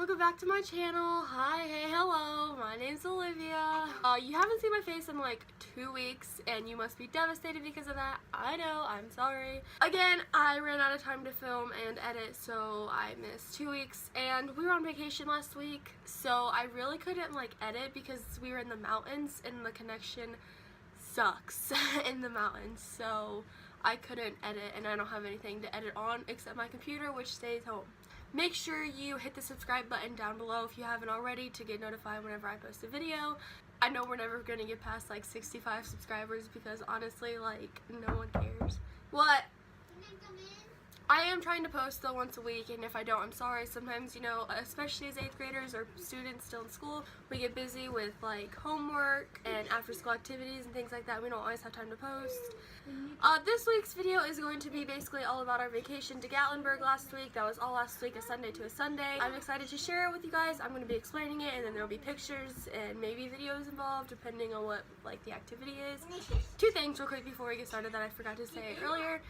welcome back to my channel. Hi, hey, hello, my name's Olivia. You haven't seen my face in like 2 weeks and you must be devastated because of that. I know, I'm sorry. Again, I ran out of time to film and edit, so I missed 2 weeks, and we were on vacation last week, so I really couldn't like edit because we were in the mountains and the connection sucks in the mountains, so I couldn't edit, and I don't have anything to edit on except my computer, which stays home. Make sure you hit the subscribe button down below if you haven't already to get notified whenever I post a video. I know we're never gonna get past like 65 subscribers because honestly, like, no one cares. What? I am trying to post though once a week, and if I don't, I'm sorry. Sometimes, you know, especially as 8th graders or students still in school, we get busy with like homework and after school activities and things like that. We don't always have time to post. This week's video is going to be basically all about our vacation to Gatlinburg last week. That was all last week, a Sunday to a Sunday. I'm excited to share it with you guys. I'm going to be explaining it, and then there will be pictures and maybe videos involved depending on what like the activity is. 2 things real quick before we get started that I forgot to say earlier.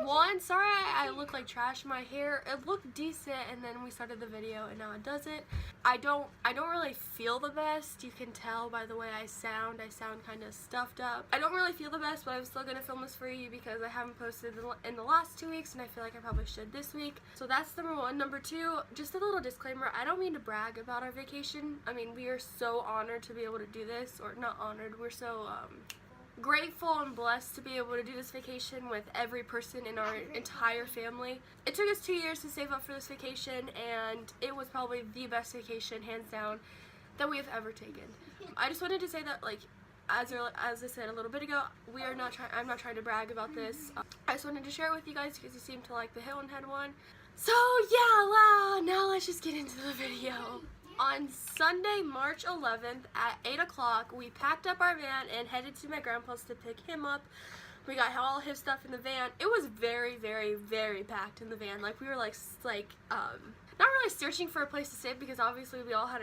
One, sorry I look like trash. My hair, it looked decent, and then we started the video and now it doesn't. I don't really feel the best. You can tell by the way I sound kind of stuffed up. I don't really feel the best, but I'm still gonna film this for you because I haven't posted in the last 2 weeks, and I feel like I probably should this week. So that's number 1. Number 2, just a little disclaimer, I don't mean to brag about our vacation. I mean, we are so honored to be able to do this, or not honored, we're so grateful and blessed to be able to do this vacation with every person in our entire family. It took us 2 years to save up for this vacation, and it was probably the best vacation, hands down, that we have ever taken. I just wanted to say that, like, as I said a little bit ago, I'm not trying to brag about this. I just wanted to share it with you guys because you seem to like the Hilton Head one. So yeah, now let's just get into the video. On Sunday, March 11th at 8 o'clock, we packed up our van and headed to my grandpa's to pick him up. We got all his stuff in the van. It was very, very, very packed in the van. Like, we were not really searching for a place to sit because obviously we all had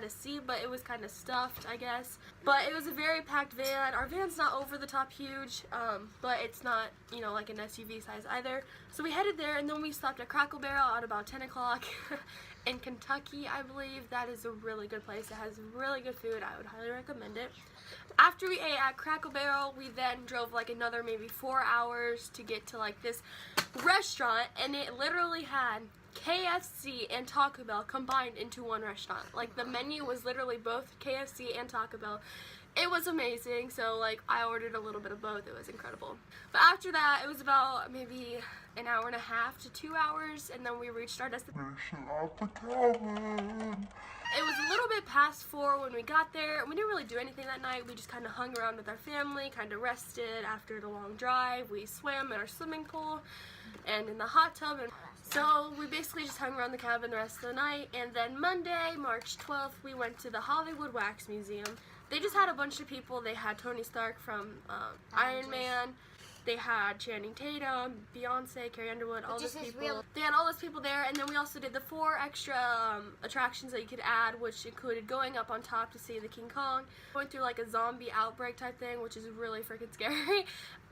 a seat, but it was kind of stuffed, I guess. But it was a very packed van. Our van's not over the top huge, but it's not, you know, like an SUV size either. So we headed there, and then we stopped at Crackle Barrel at about 10 o'clock. In Kentucky, I believe. That is a really good place. It has really good food. I would highly recommend it. After we ate at Crackle Barrel, we then drove like another maybe 4 hours to get to like this restaurant, and it literally had KFC and Taco Bell combined into one restaurant. Like, the menu was literally both KFC and Taco Bell. It was amazing, so like I ordered a little bit of both. It was incredible. But after that, it was about maybe an hour and a half to 2 hours, and then we reached our destination at the cabin. It was a little bit past 4 when we got there. We didn't really do anything that night. We just kind of hung around with our family, kind of rested after the long drive. We swam in our swimming pool and in the hot tub, and so we basically just hung around the cabin the rest of the night. And then Monday, March 12th, we went to the Hollywood Wax Museum. They just had a bunch of people. They had Tony Stark from Iron Man. They had Channing Tatum, Beyonce, Carrie Underwood, all those people. They had all those people there, and then we also did the 4 extra attractions that you could add, which included going up on top to see the King Kong, going through like a zombie outbreak type thing, which is really freaking scary.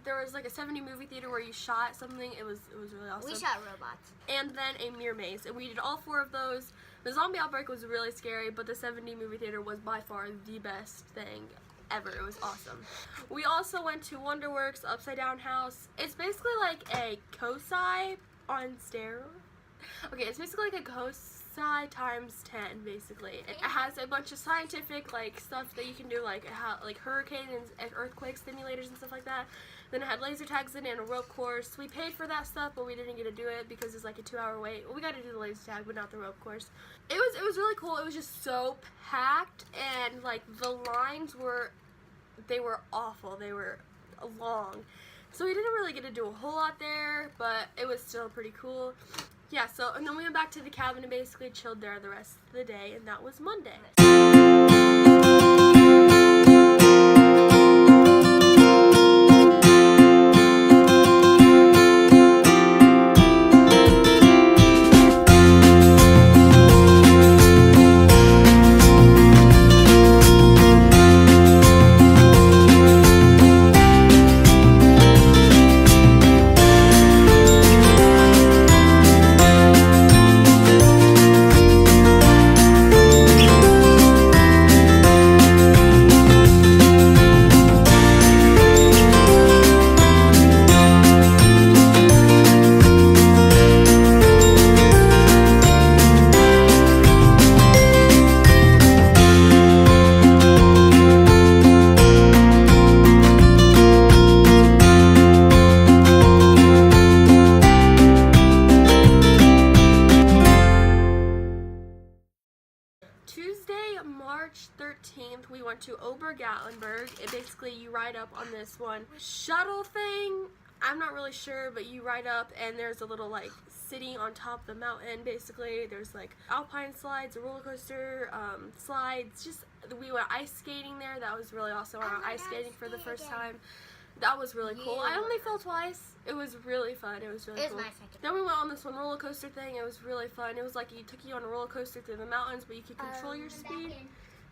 There was like a 70 movie theater where you shot something. It was really awesome. We shot robots. And then a mirror maze, and we did all 4 of those. The zombie outbreak was really scary, but the 70 movie theater was by far the best thing ever. It was awesome. We also went to Wonderworks Upside Down House. It's basically like a Kosai on steroids. Okay, it's basically like a Kosai times 10, basically. It has a bunch of scientific like stuff that you can do, like hurricane and earthquake simulators and stuff like that. Then it had laser tags in it and a rope course. We paid for that stuff, but we didn't get to do it because it's like a 2-hour wait. Well, we got to do the laser tag, but not the rope course. It was really cool. It was just so packed, and like the lines were awful. They were long. So we didn't really get to do a whole lot there, but it was still pretty cool. Yeah, so, and then we went back to the cabin and basically chilled there the rest of the day, and that was Monday. March 13th, we went to Ober-Gatlinburg. It basically, you ride up on this one shuttle thing. I'm not really sure, but you ride up and there's a little like city on top of the mountain. Basically, there's like alpine slides, a roller coaster, slides. Just we went ice skating there. That was really awesome. I went ice skating for the first time. That was really cool. I only fell twice. It was really fun. It was really cool. Then we went on this one roller coaster thing. It was really fun. It was like it took you on a roller coaster through the mountains, but you could control your speed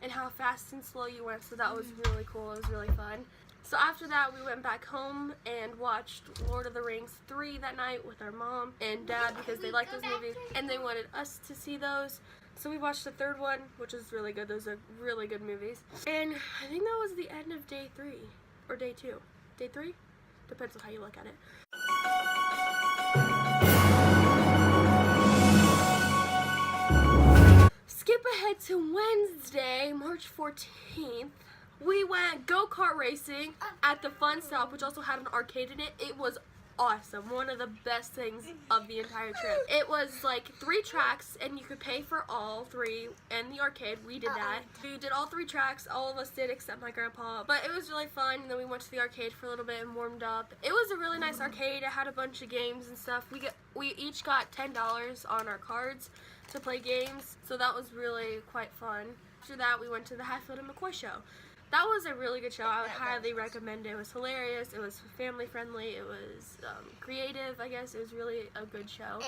and how fast and slow you went. So that was really cool. It was really fun. So after that, we went back home and watched Lord of the Rings 3 that night with our mom and dad because they liked those movies and they wanted us to see those. So we watched the third one, which is really good. Those are really good movies. And I think that was the end of day 3 or day 2. Day 3? Depends on how you look at it. Skip ahead to Wednesday, March 14th. We went go-kart racing at the Fun Stop, which also had an arcade in it. It was awesome. One of the best things of the entire trip. It was like 3 tracks and you could pay for all 3 in the arcade. We did that. We did all 3 tracks. All of us did except my grandpa. But it was really fun. And then we went to the arcade for a little bit and warmed up. It was a really nice arcade. It had a bunch of games and stuff. We each got $10 on our cards to play games. So that was really quite fun. After that, we went to the Hatfield and McCoy show. That was a really good show. I would highly recommend it. It was hilarious. It was family friendly. It was creative, I guess. It was really a good show.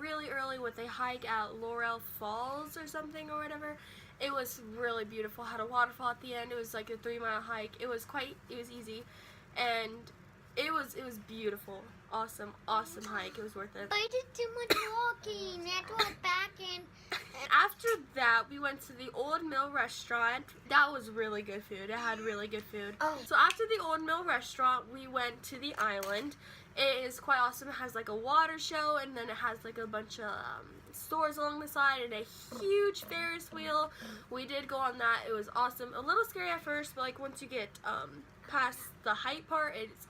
Really early with a hike at Laurel Falls or something or whatever. It was really beautiful. Had a waterfall at the end. It was like a 3-mile hike. It was easy, and it was beautiful. Awesome hike. It was worth it. I did too much walking. I had to walk back in. After that, we went to the Old Mill Restaurant. That was really good food. It had really good food. So after the Old Mill Restaurant, we went to the island. It is quite awesome. It has like a water show, and then it has like a bunch of stores along the side and a huge Ferris wheel. We did go on that. It was awesome. A little scary at first, but like once you get past the height part, it's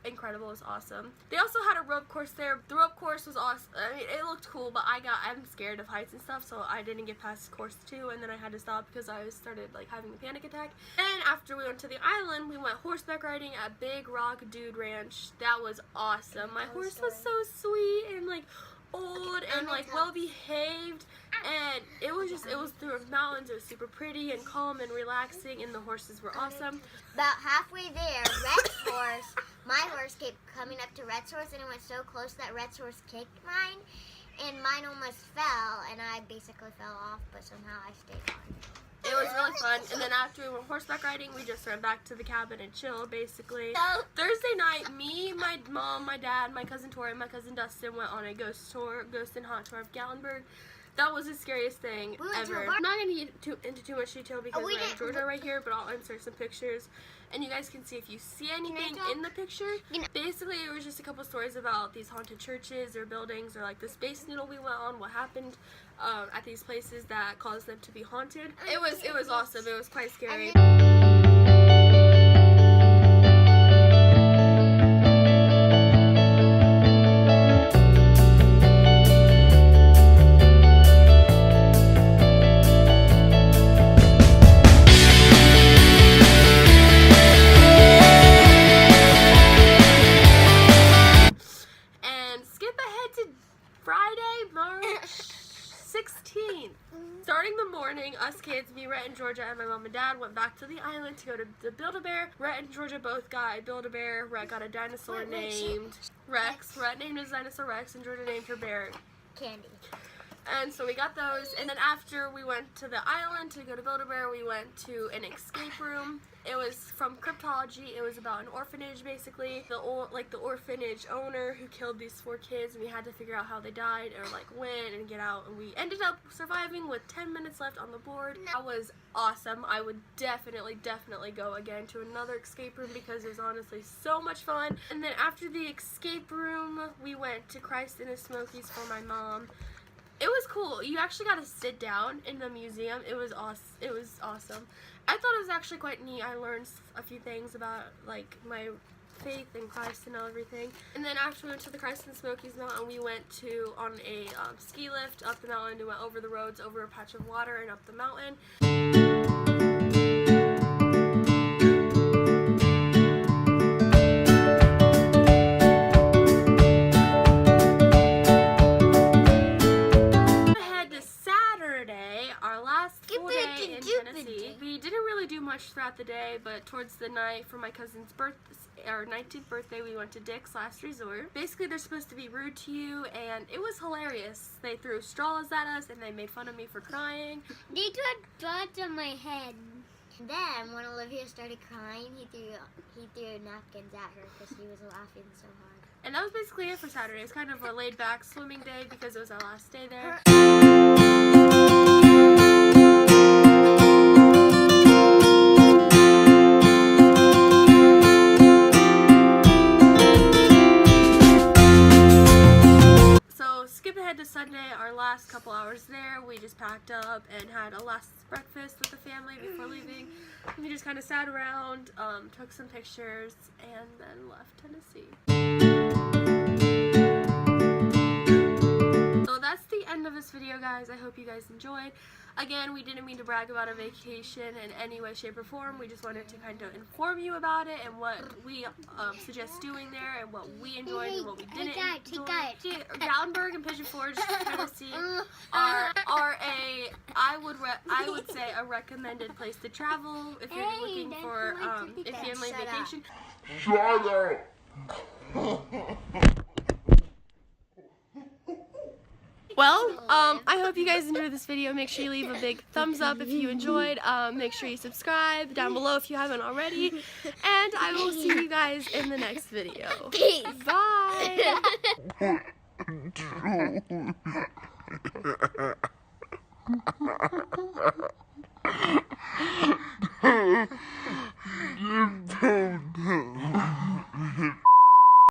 incredible. It's awesome. They also had a rope course there. The rope course was awesome. I mean, it looked cool, but I'm scared of heights and stuff, so I didn't get past course 2, and then I had to stop because I started like having a panic attack. And after we went to the island, we went horseback riding at Big Rock Dude Ranch. That was awesome. My horse was so sweet and like old and like well behaved, and it was through mountains. It was super pretty and calm and relaxing, and the horses were awesome. About halfway there, my horse kept coming up to Red's horse, and it went so close that Red's horse kicked mine, and mine almost fell, and I basically fell off, but somehow I stayed on. It was really fun, and then after we went horseback riding, we just went back to the cabin and chilled, basically. Thursday night, me, my mom, my dad, my cousin Tori, and my cousin Dustin went on a ghost and haunt tour of Gatlinburg. That was the scariest thing ever. I'm not going to get into too much detail because we're in Georgia right here, but I'll insert some pictures, and you guys can see if you see anything in the picture. Basically, it was just a couple stories about these haunted churches or buildings, or like the Space Needle we went on, what happened at these places that caused them to be haunted. It was awesome. It was quite scary. Starting the morning, us kids, me, Rhett, and Georgia, and my mom and dad went back to the island to go to the Build-A-Bear. Rhett and Georgia both got a Build-A-Bear. Rhett got a dinosaur named Rex. Rhett named his dinosaur Rex, and Georgia named her bear Candy. And so we got those, and then after we went to the island to go to Build-A-Bear, we went to an escape room. It was from Cryptology. It was about an orphanage, basically. The orphanage owner who killed these 4 kids, and we had to figure out how they died, or like when, and get out. And we ended up surviving with 10 minutes left on the board. That was awesome. I would definitely go again to another escape room because it was honestly so much fun. And then after the escape room, we went to Christ in the Smokies for my mom. It was cool. You actually got to sit down in the museum. It was awesome. I thought it was actually quite neat. I learned a few things about like my faith in Christ and everything. And then after we went to the Christ in the Smokies mountain, we went on a ski lift up the mountain. We went over the roads, over a patch of water, and up the mountain. We didn't really do much throughout the day, but towards the night for my cousin's 19th birthday, we went to Dick's Last Resort. Basically, they're supposed to be rude to you, and it was hilarious. They threw straws at us, and they made fun of me for crying. They threw dots on my head. Then, when Olivia started crying, he threw napkins at her because he was laughing so hard. And that was basically it for Saturday. It was kind of a laid-back swimming day because it was our last day there. To Sunday, our last couple hours there, we just packed up and had a last breakfast with the family before leaving. We just kind of sat around, took some pictures, and then left Tennessee. So that's the end of this video, guys. I hope you guys enjoyed. Again, we didn't mean to brag about our vacation in any way, shape, or form. We just wanted to kind of inform you about it and what we suggest doing there and what we enjoyed and what we didn't enjoy. Gatlinburg and Pigeon Forge, Tennessee are I would say a recommended place to travel if you're looking for a family vacation. Shut up! Well, I hope you guys enjoyed this video. Make sure you leave a big thumbs up if you enjoyed. Make sure you subscribe down below if you haven't already. And I will see you guys in the next video. Peace. Bye!